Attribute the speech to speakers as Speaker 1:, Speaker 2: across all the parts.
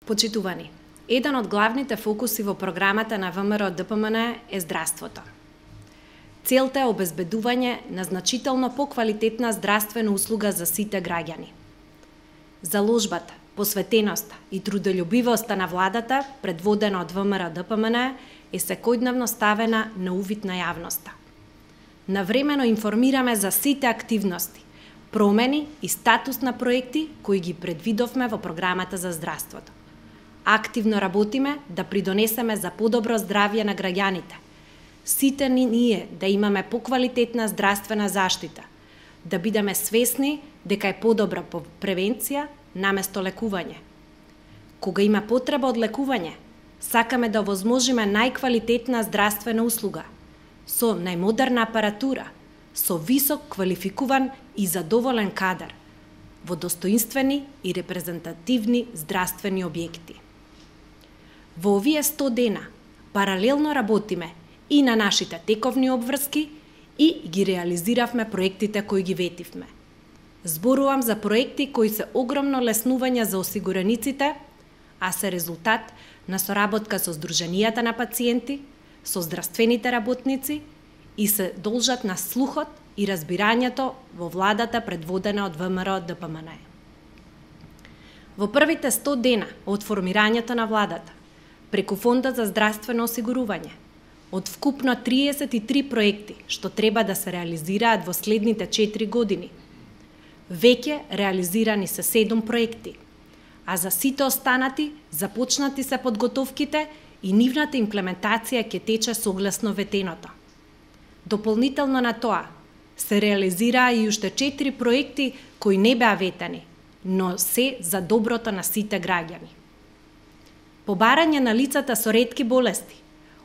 Speaker 1: Почитувани, еден од главните фокуси во програмата на ВМРО-ДПМН е здравството. Целта е обезбедување на значително поквалитетна здравствена услуга за сите граѓани. Заложбата, посветеноста и трудолюбивоста на владата, предводена од ВМРО-ДПМН, е секојдневно ставена на увид на јавноста. Навремено информираме за сите активности, промени и статус на проекти кои ги предвидовме во програмата за здравството. Активно работиме да придонесеме за подобро здравје на граѓаните. Сите ние да имаме поквалитетна здравствена заштита, да бидеме свесни дека е подобра превенција наместо лекување. Кога има потреба од лекување, сакаме да овозможиме најквалитетна здравствена услуга, со најмодерна апаратура, со висок квалификуван и задоволен кадар, во достоинствени и репрезентативни здравствени објекти. Во овие 100 дена паралелно работиме и на нашите тековни обврски и ги реализиравме проектите кои ги ветивме. Зборувам за проекти кои се огромно леснување за осигурениците, а се резултат на соработка со Сдруженијата на пациенти, со здравствените работници и се должат на слухот и разбирањето во владата предводена од ВМРО-ДПМН. Во првите 100 дена од формирањето на владата, преку Фондот за здравствено осигурување, од вкупно 33 проекти што треба да се реализираат во следните 4 години, веќе реализирани се 7 проекти, а за сите останати започнати се подготовките и нивната имплементација ќе тече согласно ветеното. Дополнително на тоа, се реализираа и уште 4 проекти кои не беа ветени, но се за доброто на сите граѓани. Побарање на лицата со ретки болести,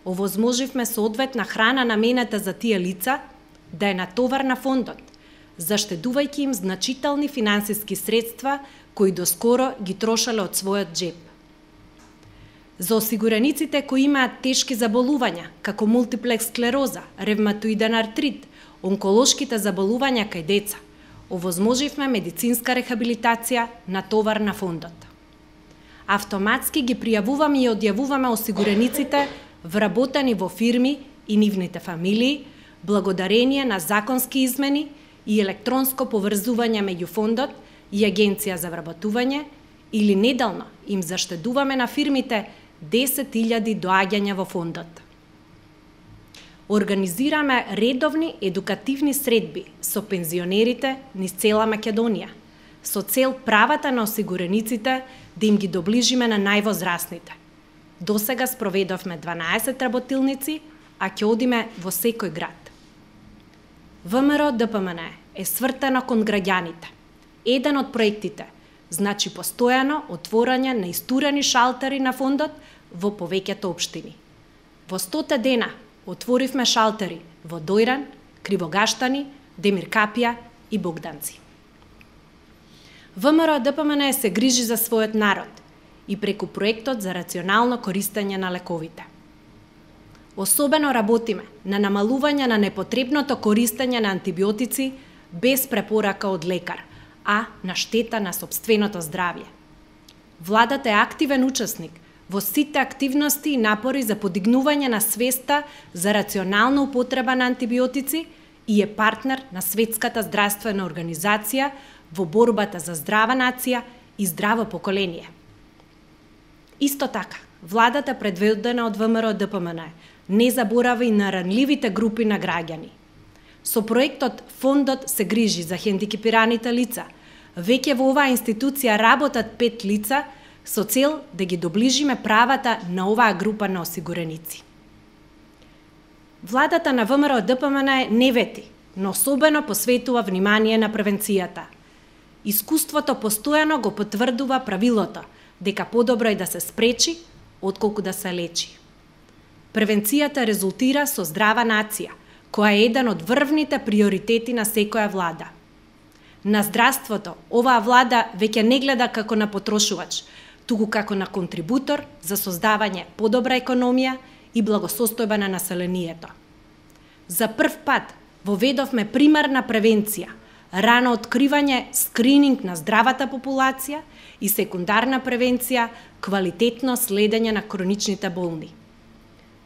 Speaker 1: овозможивме соодветна храна наменета за тие лица да е натовар на фондот, заштедувајќи им значителни финансиски средства кои доскоро ги трошале од својот джеб. За осигурениците кои имаат тешки заболувања, како мултиплекс склероза, ревматоиден артрит, онколошките заболувања кај деца, овозможивме медицинска рехабилитација на товар на фондот. Автоматски ги пријавуваме и одјавуваме осигурениците вработени во фирми и нивните фамилии, благодарение на законски измени и електронско поврзување меѓу фондот и Агенција за вработување, или неделно им заштедуваме на фирмите 10.000 доаѓања во фондот. Организираме редовни едукативни средби со пензионерите низ цела Македонија, со цел правата на осигурениците да им ги доближиме на највозрасните. Досега спроведовме 12 работилници, а ќе одиме во секој град. ВМРО-ДПМН е свртено кон граѓаните. Еден од проектите значи постојано отворање на истурени шалтери на фондот во повеќето општини. Во 100 дена отворивме шалтери во Дојран, Кривогаштани, Демиркапија и Богданци. ВМРО-ДПМН се грижи за својот народ и преку проектот за рационално користење на лековите. Особено работиме на намалување на непотребното користење на антибиотици без препорака од лекар, а на штета на сопственото здравје. Владата е активен учесник во сите активности и напори за подигнување на свеста за рационална употреба на антибиотици и е партнер на Светската здравствена организација во борбата за здрава нација и здраво поколение. Исто така, владата предводена од ВМРО-ДПМН не заборава и на ранливите групи на граѓани. Со проектот Фондот се грижи за хендикепираните лица, веќе во оваа институција работат 5 лица со цел да ги доближиме правата на оваа група на осигуреници. Владата на ВМРО-ДПМН не вети, но особено посветува внимание на превенцијата. Искуството постојано го потврдува правилото дека подобро е да се спречи, отколку да се лечи. Превенцијата резултира со здрава нација, која е еден од врвните приоритети на секоја влада. На здравството оваа влада веќе не гледа како на потрошувач, туку како на контрибутор за создавање подобра економија и благосостојба на населението. За прв пат воведовме примарна превенција, рано откривање, скрининг на здравата популација и секундарна превенција, квалитетно следење на хроничните болни.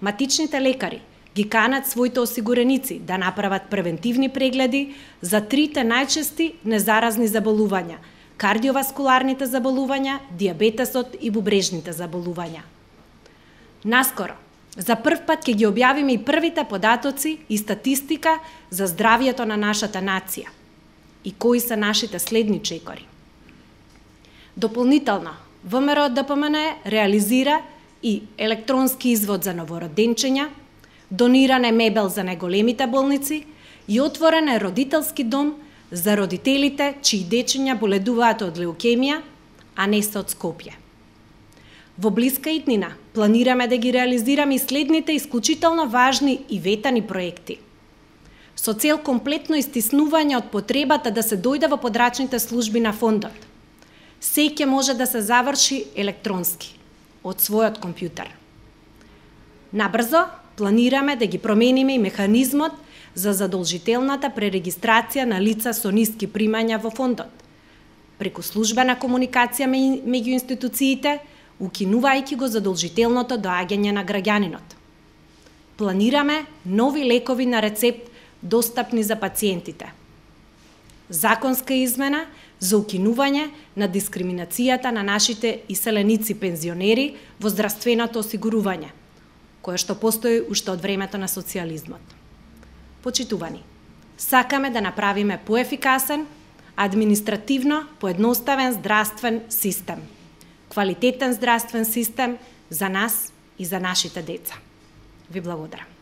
Speaker 1: Матичните лекари ги канат своите осигуреници да направат превентивни прегледи за трите најчести незаразни заболувања – кардиоваскуларните заболувања, дијабетесот и бубрежните заболувања. Наскоро, за прв пат ќе ги објавиме и првите податоци и статистика за здравјето на нашата нација и кои се нашите следни чекори. Дополнително, ВМРО ДПМН реализира и електронски извод за новороденчиња, дониране мебел за најголемите болници и отворен е родителски дом за родителите чии дечиња боледуваат од леукемија, а не се од Скопје. Во блиска иднина планираме да ги реализираме и следните исклучително важни и ветани проекти. Со цел комплетно истиснување од потребата да се дојде во подрачните служби на фондот. Се ќе може да се заврши електронски, од својот компјутер. Набрзо планираме да ги промениме и механизмот за задолжителната пререгистрација на лица со ниски примања во фондот, преку службена комуникација меѓу институциите, укинувајќи го задолжителното доаѓање на граѓанинот. Планираме нови лекови на рецепт достапни за пациентите. Законска измена за укинување на дискриминацијата на нашите иселеници пензионери во здравственото осигурување, кое што постои уште од времето на социјализмот. Почитувани, сакаме да направиме поефикасен, административно поедноставен здравствен систем. Квалитетен здравствен систем за нас и за нашите деца. Ви благодарам.